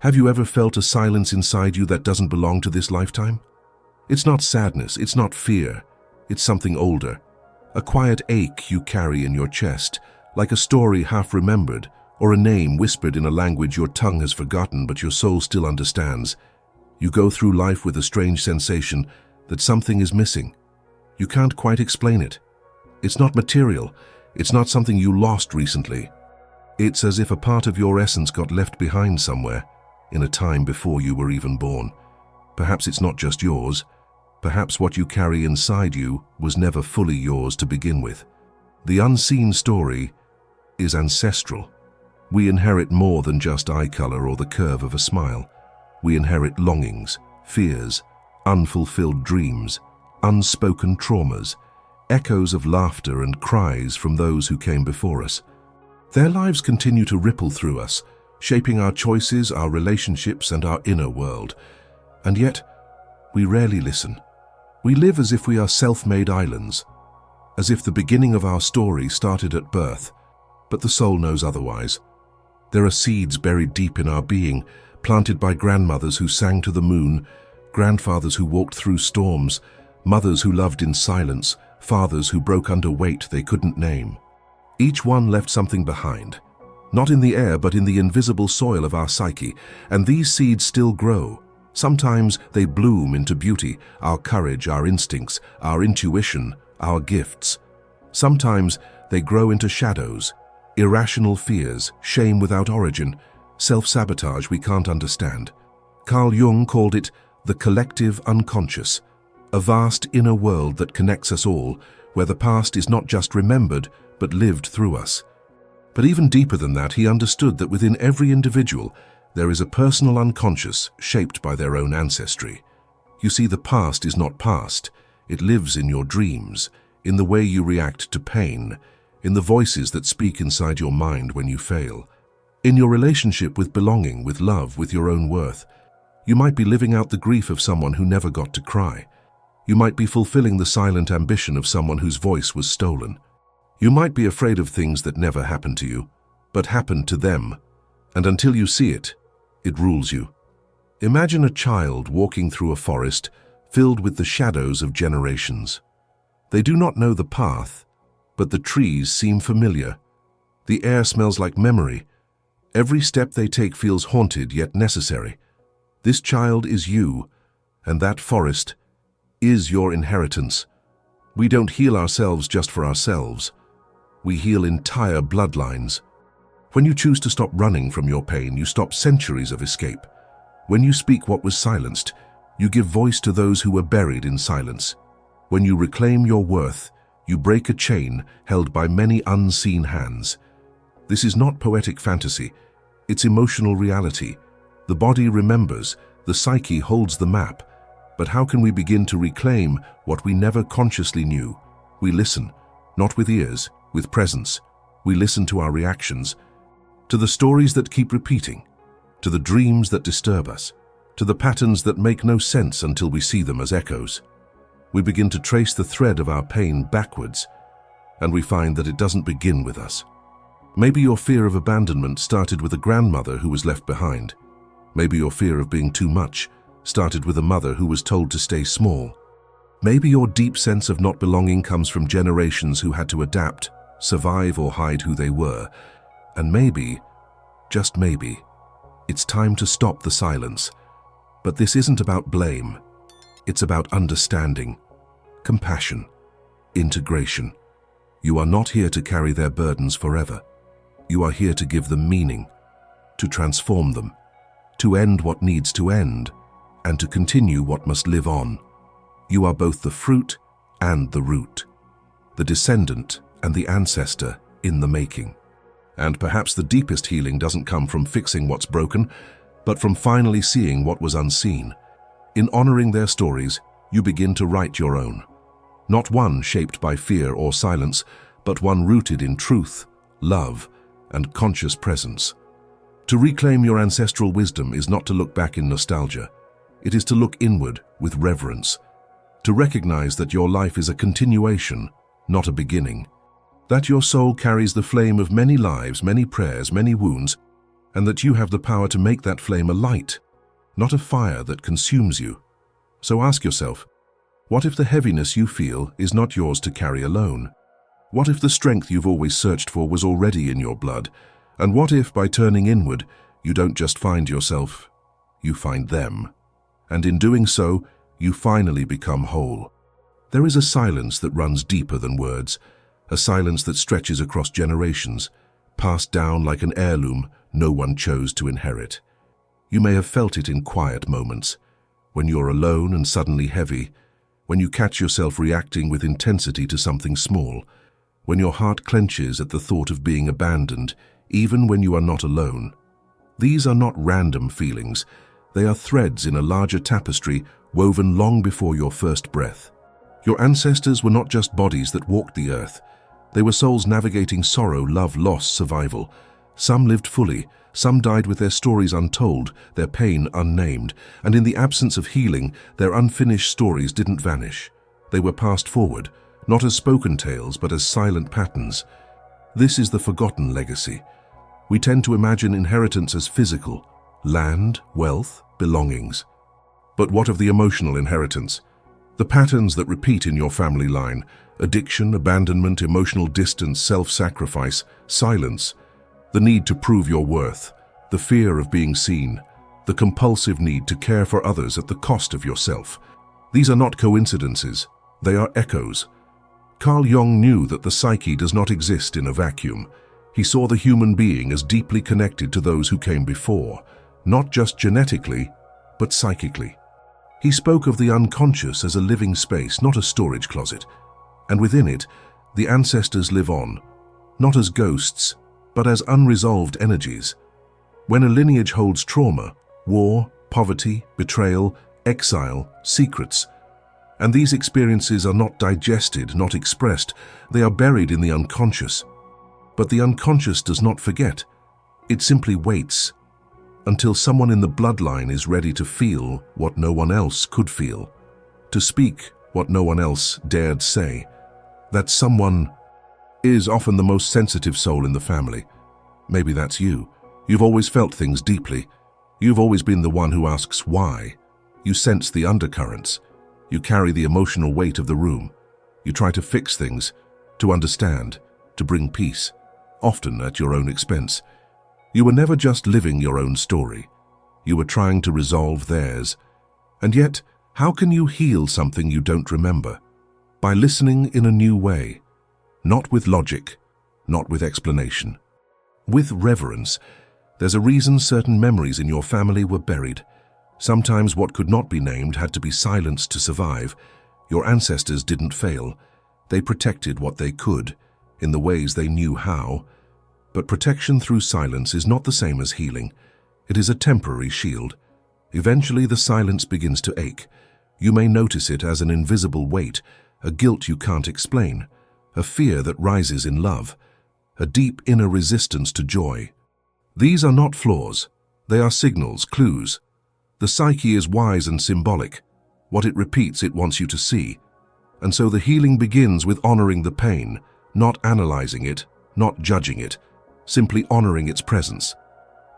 Have you ever felt a silence inside you that doesn't belong to this lifetime? It's not sadness, it's not fear, it's something older. A quiet ache you carry in your chest, like a story half remembered, or a name whispered in a language your tongue has forgotten but your soul still understands. You go through life with a strange sensation that something is missing. You can't quite explain it. It's not material, it's not something you lost recently. It's as if a part of your essence got left behind somewhere, in a time before you were even born. Perhaps it's not just yours. Perhaps what you carry inside you was never fully yours to begin with. The unseen story is ancestral. We inherit more than just eye color or the curve of a smile. We inherit longings, fears, unfulfilled dreams, unspoken traumas, echoes of laughter and cries from those who came before us. Their lives continue to ripple through us, shaping our choices, our relationships, and our inner world. And yet, we rarely listen. We live as if we are self-made islands, as if the beginning of our story started at birth, but the soul knows otherwise. There are seeds buried deep in our being, planted by grandmothers who sang to the moon, grandfathers who walked through storms, mothers who loved in silence, fathers who broke under weight they couldn't name. Each one left something behind, not in the air but in the invisible soil of our psyche, and these seeds still grow. Sometimes they bloom into beauty, our courage, our instincts, our intuition, our gifts. Sometimes they grow into shadows, irrational fears, shame without origin, self-sabotage we can't understand. Carl Jung called it the collective unconscious, a vast inner world that connects us all, where the past is not just remembered, but lived through us. But even deeper than that, he understood that within every individual, there is a personal unconscious shaped by their own ancestry. You see, the past is not past. It lives in your dreams, in the way you react to pain, in the voices that speak inside your mind when you fail, in your relationship with belonging, with love, with your own worth. You might be living out the grief of someone who never got to cry. You might be fulfilling the silent ambition of someone whose voice was stolen. You might be afraid of things that never happened to you, but happened to them, and until you see it, it rules you. Imagine a child walking through a forest filled with the shadows of generations. They do not know the path, but the trees seem familiar. The air smells like memory. Every step they take feels haunted yet necessary. This child is you, and that forest is your inheritance. We don't heal ourselves just for ourselves. We heal entire bloodlines. When you choose to stop running from your pain, you stop centuries of escape. When you speak what was silenced, you give voice to those who were buried in silence. When you reclaim your worth, you break a chain held by many unseen hands. This is not poetic fantasy, it's emotional reality. The body remembers, the psyche holds the map. But how can we begin to reclaim what we never consciously knew? We listen, not with ears, with presence. We listen to our reactions, to the stories that keep repeating, to the dreams that disturb us, to the patterns that make no sense until we see them as echoes. We begin to trace the thread of our pain backwards, and we find that it doesn't begin with us. Maybe your fear of abandonment started with a grandmother who was left behind. Maybe your fear of being too much started with a mother who was told to stay small. Maybe your deep sense of not belonging comes from generations who had to adapt, survive, or hide who they were. And maybe, just maybe, it's time to stop the silence. But this isn't about blame. It's about understanding, compassion, integration. You are not here to carry their burdens forever. You are here to give them meaning, to transform them, to end what needs to end, and to continue what must live on. You are both the fruit and the root, the descendant and the ancestor in the making. And perhaps the deepest healing doesn't come from fixing what's broken, but from finally seeing what was unseen. In honoring their stories, you begin to write your own. Not one shaped by fear or silence, but one rooted in truth, love, and conscious presence. To reclaim your ancestral wisdom is not to look back in nostalgia. It is to look inward with reverence, to recognize that your life is a continuation, not a beginning, that your soul carries the flame of many lives, many prayers, many wounds, and that you have the power to make that flame a light, not a fire that consumes you. So ask yourself, what if the heaviness you feel is not yours to carry alone? What if the strength you've always searched for was already in your blood? And what if, by turning inward, you don't just find yourself, you find them? And in doing so, you finally become whole. There is a silence that runs deeper than words, a silence that stretches across generations, passed down like an heirloom no one chose to inherit. You may have felt it in quiet moments, when you're alone and suddenly heavy, when you catch yourself reacting with intensity to something small, when your heart clenches at the thought of being abandoned, even when you are not alone. These are not random feelings. They are threads in a larger tapestry woven long before your first breath. Your ancestors were not just bodies that walked the earth. They were souls navigating sorrow, love, loss, survival. Some lived fully, some died with their stories untold, their pain unnamed, and in the absence of healing, their unfinished stories didn't vanish. They were passed forward, not as spoken tales, but as silent patterns. This is the forgotten legacy. We tend to imagine inheritance as physical, land, wealth, belongings. But what of the emotional inheritance? The patterns that repeat in your family line: addiction, abandonment, emotional distance, self-sacrifice, silence, the need to prove your worth, the fear of being seen, the compulsive need to care for others at the cost of yourself. These are not coincidences, they are echoes. Carl Jung knew that the psyche does not exist in a vacuum. He saw the human being as deeply connected to those who came before, not just genetically, but psychically. He spoke of the unconscious as a living space, not a storage closet, and within it, the ancestors live on, not as ghosts, but as unresolved energies. When a lineage holds trauma, war, poverty, betrayal, exile, secrets, and these experiences are not digested, not expressed, they are buried in the unconscious. But the unconscious does not forget. It simply waits until someone in the bloodline is ready to feel what no one else could feel, to speak what no one else dared say. That someone is often the most sensitive soul in the family. Maybe that's you. You've always felt things deeply. You've always been the one who asks why. You sense the undercurrents. You carry the emotional weight of the room. You try to fix things, to understand, to bring peace, often at your own expense. You were never just living your own story. You were trying to resolve theirs. And yet, how can you heal something you don't remember? By listening in a new way. Not with logic, not with explanation. With reverence. There's a reason certain memories in your family were buried. Sometimes what could not be named had to be silenced to survive. Your ancestors didn't fail. They protected what they could, in the ways they knew how. But protection through silence is not the same as healing. It is a temporary shield. Eventually the silence begins to ache. You may notice it as an invisible weight, a guilt you can't explain, a fear that rises in love, a deep inner resistance to joy. These are not flaws. They are signals, clues. The psyche is wise and symbolic. What it repeats, it wants you to see. And so the healing begins with honoring the pain, not analyzing it, not judging it, simply honoring its presence.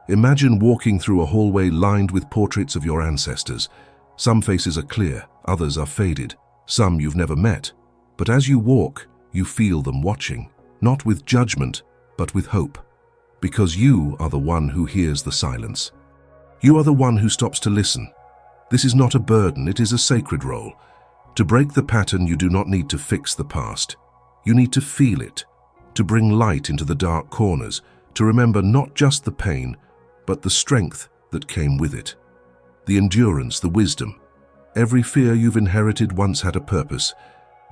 Imagine walking through a hallway lined with portraits of your ancestors. Some faces are clear, others are faded, some you've never met. But as you walk, you feel them watching, not with judgment, but with hope. Because you are the one who hears the silence. You are the one who stops to listen. This is not a burden, it is a sacred role. To break the pattern, you do not need to fix the past. You need to feel it, to bring light into the dark corners, to remember not just the pain, but the strength that came with it. The endurance, the wisdom. Every fear you've inherited once had a purpose.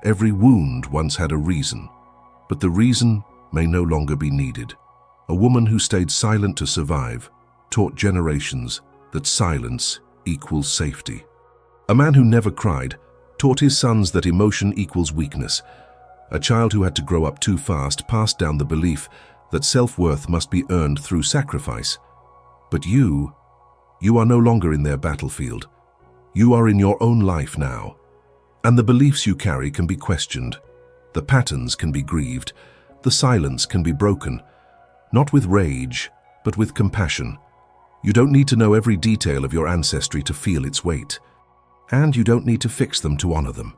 Every wound once had a reason. But the reason may no longer be needed. A woman who stayed silent to survive taught generations that silence equals safety. A man who never cried taught his sons that emotion equals weakness. A child who had to grow up too fast passed down the belief that self-worth must be earned through sacrifice. But you are no longer in their battlefield. You are in your own life now. And the beliefs you carry can be questioned. The patterns can be grieved. The silence can be broken. Not with rage, but with compassion. You don't need to know every detail of your ancestry to feel its weight. And you don't need to fix them to honor them.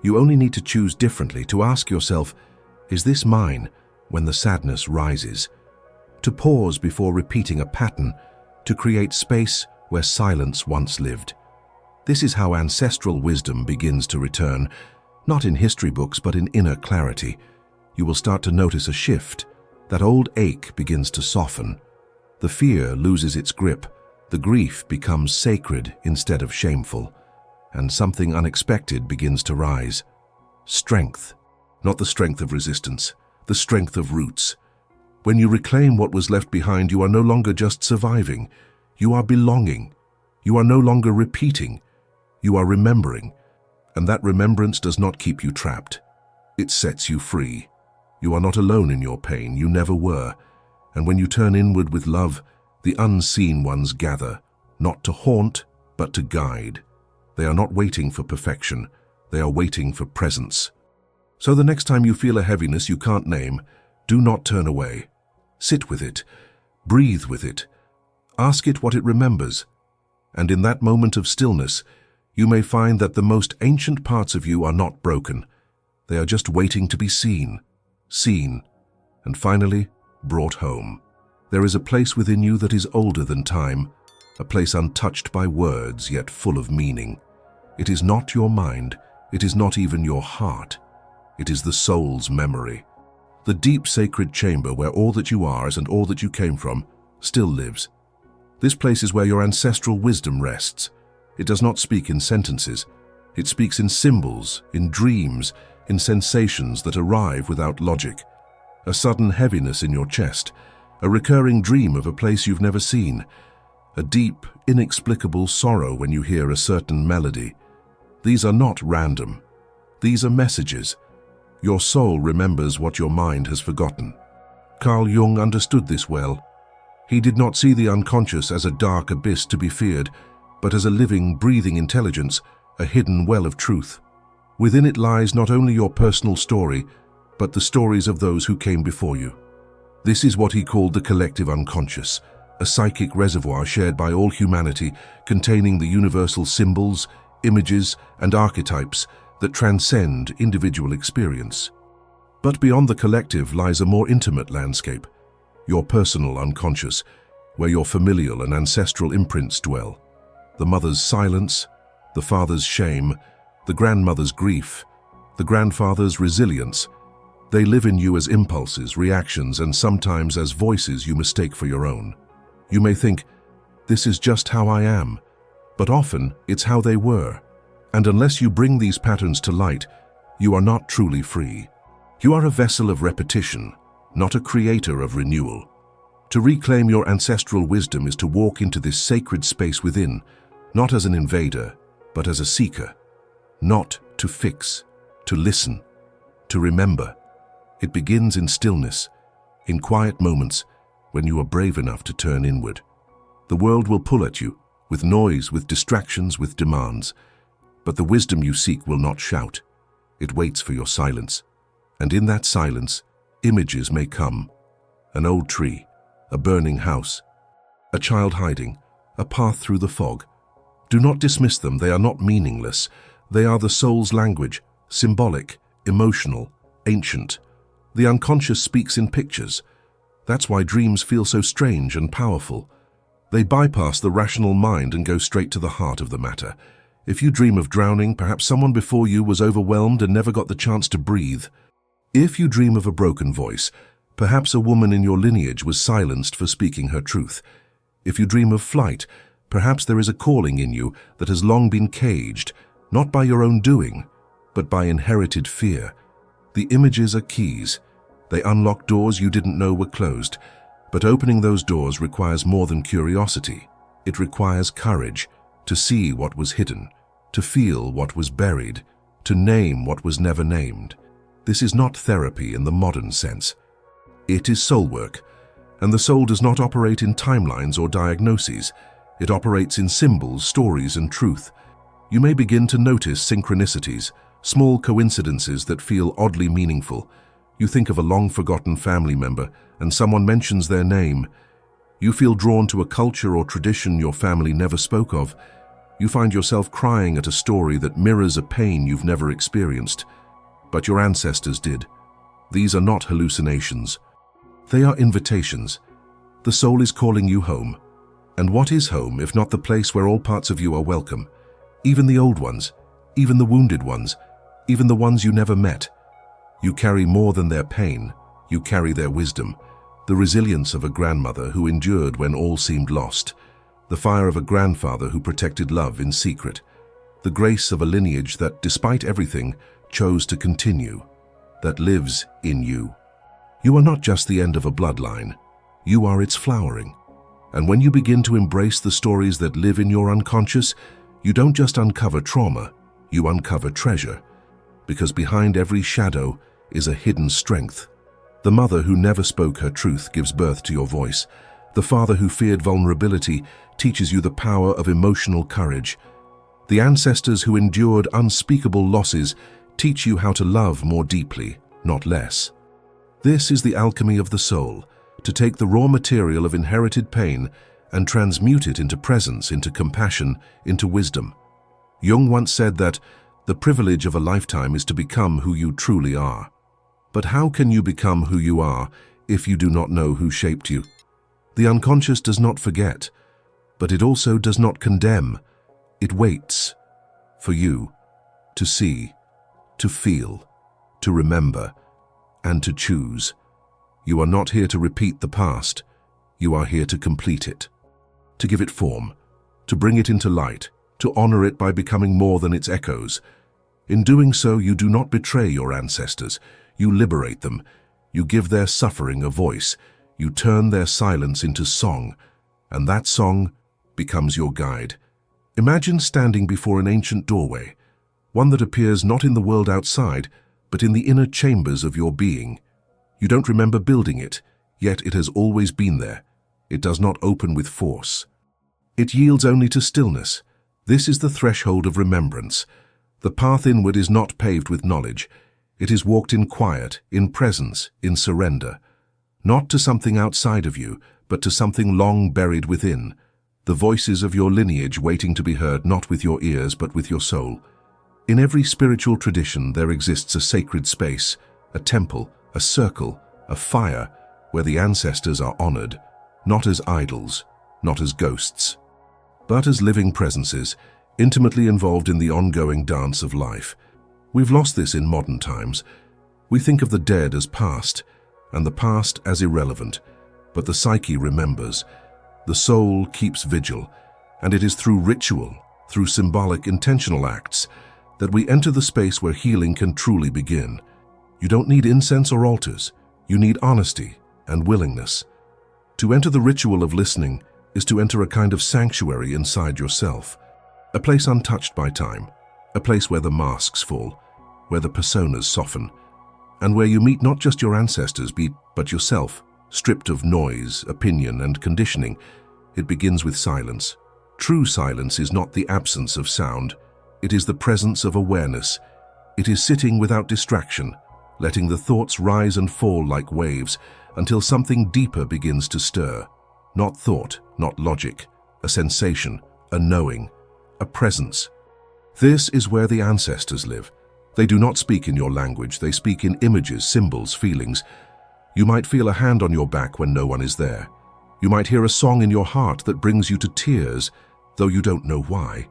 You only need to choose differently, to ask yourself, is this mine, when the sadness rises? To pause before repeating a pattern, to create space where silence once lived. This is how ancestral wisdom begins to return, not in history books but in inner clarity. You will start to notice a shift. That old ache begins to soften. The fear loses its grip. The grief becomes sacred instead of shameful. And something unexpected begins to rise. Strength. Not the strength of resistance, the strength of roots. When you reclaim what was left behind, you are no longer just surviving. You are belonging. You are no longer repeating. You are remembering. And that remembrance does not keep you trapped. It sets you free. You are not alone in your pain. You never were. And when you turn inward with love, the unseen ones gather, not to haunt, but to guide. They are not waiting for perfection. They are waiting for presence. So the next time you feel a heaviness you can't name, do not turn away. Sit with it. Breathe with it. Ask it what it remembers. And in that moment of stillness, you may find that the most ancient parts of you are not broken. They are just waiting to be seen, and finally brought home. There is a place within you that is older than time, a place untouched by words yet full of meaning. It is not your mind, it is not even your heart. It is the soul's memory. The deep sacred chamber where all that you are and all that you came from still lives. This place is where your ancestral wisdom rests. It does not speak in sentences. It speaks in symbols, in dreams, in sensations that arrive without logic. A sudden heaviness in your chest, a recurring dream of a place you've never seen, a deep, inexplicable sorrow when you hear a certain melody. These are not random. These are messages. Your soul remembers what your mind has forgotten. Carl Jung understood this well. He did not see the unconscious as a dark abyss to be feared, but as a living, breathing intelligence, a hidden well of truth. Within it lies not only your personal story, but the stories of those who came before you. This is what he called the collective unconscious, a psychic reservoir shared by all humanity, containing the universal symbols, images, and archetypes that transcend individual experience. But beyond the collective lies a more intimate landscape, your personal unconscious, where your familial and ancestral imprints dwell. The mother's silence, the father's shame, the grandmother's grief, the grandfather's resilience. They live in you as impulses, reactions, and sometimes as voices you mistake for your own. You may think, this is just how I am, but often it's how they were. And unless you bring these patterns to light, you are not truly free. You are a vessel of repetition, not a creator of renewal. To reclaim your ancestral wisdom is to walk into this sacred space within, not as an invader, but as a seeker. Not to fix, to listen, to remember. It begins in stillness, in quiet moments when you are brave enough to turn inward. The world will pull at you, with noise, with distractions, with demands. But the wisdom you seek will not shout. It waits for your silence. And in that silence, images may come. An old tree, a burning house, a child hiding, a path through the fog. Do not dismiss them, they are not meaningless. They are the soul's language, symbolic, emotional, ancient. The unconscious speaks in pictures. That's why dreams feel so strange and powerful. They bypass the rational mind and go straight to the heart of the matter. If you dream of drowning, perhaps someone before you was overwhelmed and never got the chance to breathe. If you dream of a broken voice, perhaps a woman in your lineage was silenced for speaking her truth. If you dream of flight, perhaps there is a calling in you that has long been caged, not by your own doing, but by inherited fear. The images are keys. They unlock doors you didn't know were closed. But opening those doors requires more than curiosity. It requires courage to see what was hidden, to feel what was buried, to name what was never named. This is not therapy in the modern sense. It is soul work, and the soul does not operate in timelines or diagnoses. It operates in symbols, stories, and truth. You may begin to notice synchronicities, small coincidences that feel oddly meaningful. You think of a long-forgotten family member, and someone mentions their name. You feel drawn to a culture or tradition your family never spoke of. You find yourself crying at a story that mirrors a pain you've never experienced, but your ancestors did. These are not hallucinations. They are invitations. The soul is calling you home. And what is home if not the place where all parts of you are welcome? Even the old ones, even the wounded ones, even the ones you never met. You carry more than their pain. You carry their wisdom, the resilience of a grandmother who endured when all seemed lost, the fire of a grandfather who protected love in secret, the grace of a lineage that, despite everything, chose to continue, that lives in you. You are not just the end of a bloodline. You are its flowering. And when you begin to embrace the stories that live in your unconscious, you don't just uncover trauma, you uncover treasure. Because behind every shadow is a hidden strength. The mother who never spoke her truth gives birth to your voice. The father who feared vulnerability teaches you the power of emotional courage. The ancestors who endured unspeakable losses teach you how to love more deeply, not less. This is the alchemy of the soul, to take the raw material of inherited pain and transmute it into presence, into compassion, into wisdom. Jung once said that the privilege of a lifetime is to become who you truly are. But how can you become who you are if you do not know who shaped you? The unconscious does not forget, but it also does not condemn. It waits for you to see, to feel, to remember, and to choose. You are not here to repeat the past. You are here to complete it, to give it form, to bring it into light, to honor it by becoming more than its echoes. In doing so, you do not betray your ancestors. You liberate them. You give their suffering a voice. You turn their silence into song, and that song becomes your guide. Imagine standing before an ancient doorway, one that appears not in the world outside, but in the inner chambers of your being. You don't remember building it, yet it has always been there. It does not open with force. It yields only to stillness. This is the threshold of remembrance. The path inward is not paved with knowledge. It is walked in quiet, in presence, in surrender. Not to something outside of you, but to something long buried within. The voices of your lineage waiting to be heard not with your ears, but with your soul. In every spiritual tradition there exists a sacred space, a temple, a circle, a fire, where the ancestors are honored, not as idols, not as ghosts, but as living presences, intimately involved in the ongoing dance of life. We've lost this in modern times. We think of the dead as past, and the past as irrelevant, but the psyche remembers. The soul keeps vigil, and it is through ritual, through symbolic, intentional acts, that we enter the space where healing can truly begin. You don't need incense or altars. You need honesty and willingness. To enter the ritual of listening is to enter a kind of sanctuary inside yourself, a place untouched by time, a place where the masks fall, where the personas soften, and where you meet not just your ancestors, but yourself, stripped of noise, opinion, and conditioning. It begins with silence. True silence is not the absence of sound. It is the presence of awareness. It is sitting without distraction, letting the thoughts rise and fall like waves until something deeper begins to stir. Not thought, not logic, a sensation, a knowing, a presence. This is where the ancestors live. They do not speak in your language. They speak in images, symbols, feelings. You might feel a hand on your back when no one is there. You might hear a song in your heart that brings you to tears, though you don't know why.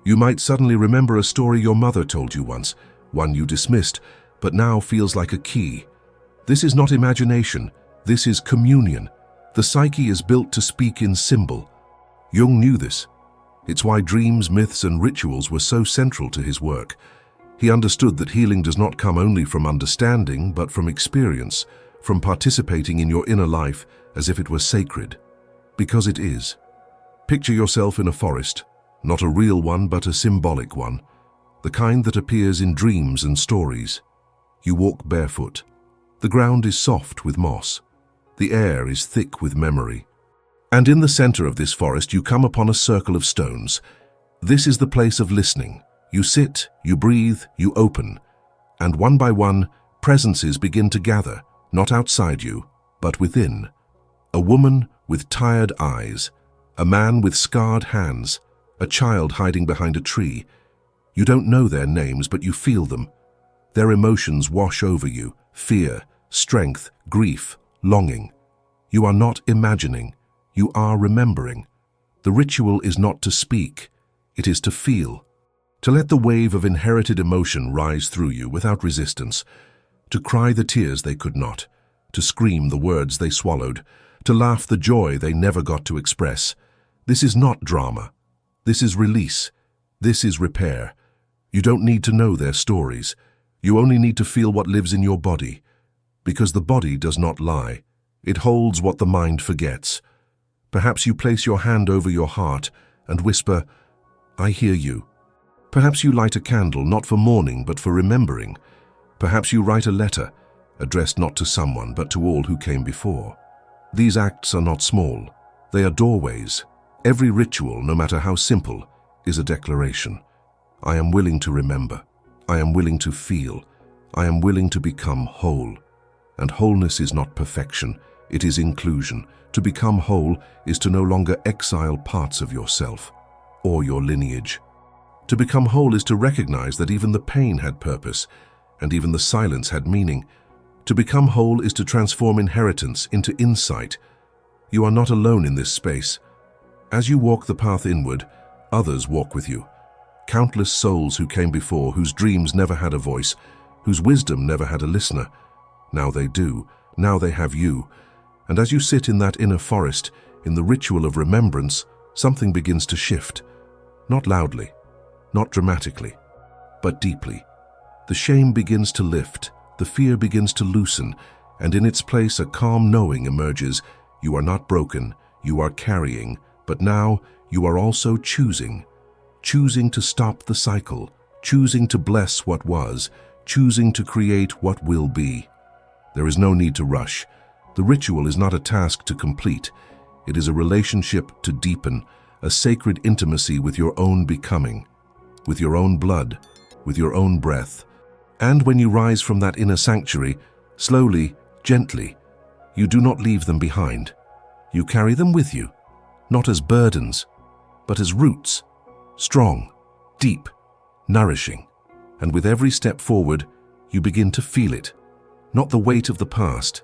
You might suddenly remember a story your mother told you once, one you dismissed, but now feels like a key. This is not imagination. This is communion. The psyche is built to speak in symbol. Jung knew this. It's why dreams, myths, and rituals were so central to his work. He understood that healing does not come only from understanding, but from experience, from participating in your inner life as if it were sacred. Because it is. Picture yourself in a forest, not a real one, but a symbolic one, the kind that appears in dreams and stories. You walk barefoot. The ground is soft with moss. The air is thick with memory. And in the center of this forest, you come upon a circle of stones. This is the place of listening. You sit, you breathe, you open. And one by one, presences begin to gather, not outside you, but within. A woman with tired eyes, a man with scarred hands, a child hiding behind a tree. You don't know their names, but you feel them. Their emotions wash over you: fear, strength, grief, longing. You are not imagining, you are remembering. The ritual is not to speak, it is to feel. To let the wave of inherited emotion rise through you without resistance. To cry the tears they could not. To scream the words they swallowed. To laugh the joy they never got to express. This is not drama. This is release. This is repair. You don't need to know their stories. You only need to feel what lives in your body. Because the body does not lie. It holds what the mind forgets. Perhaps you place your hand over your heart and whisper, "I hear you." Perhaps you light a candle not for mourning but for remembering. Perhaps you write a letter, addressed not to someone but to all who came before. These acts are not small. They are doorways. Every ritual, no matter how simple, is a declaration. I am willing to remember. I am willing to feel. I am willing to become whole. And wholeness is not perfection, it is inclusion. To become whole is to no longer exile parts of yourself or your lineage. To become whole is to recognize that even the pain had purpose, and even the silence had meaning. To become whole is to transform inheritance into insight. You are not alone in this space. As you walk the path inward, others walk with you. Countless souls who came before, whose dreams never had a voice, whose wisdom never had a listener. Now they do. Now they have you. And as you sit in that inner forest, in the ritual of remembrance, something begins to shift. Not loudly, not dramatically, but deeply. The shame begins to lift, the fear begins to loosen, and in its place a calm knowing emerges. You are not broken, you are carrying, but now you are also choosing. Choosing to stop the cycle, choosing to bless what was, choosing to create what will be. There is no need to rush. The ritual is not a task to complete. It is a relationship to deepen, a sacred intimacy with your own becoming, with your own blood, with your own breath. And when you rise from that inner sanctuary, slowly, gently, you do not leave them behind. You carry them with you, not as burdens, but as roots, strong, deep, nourishing. And with every step forward, you begin to feel it, not the weight of the past,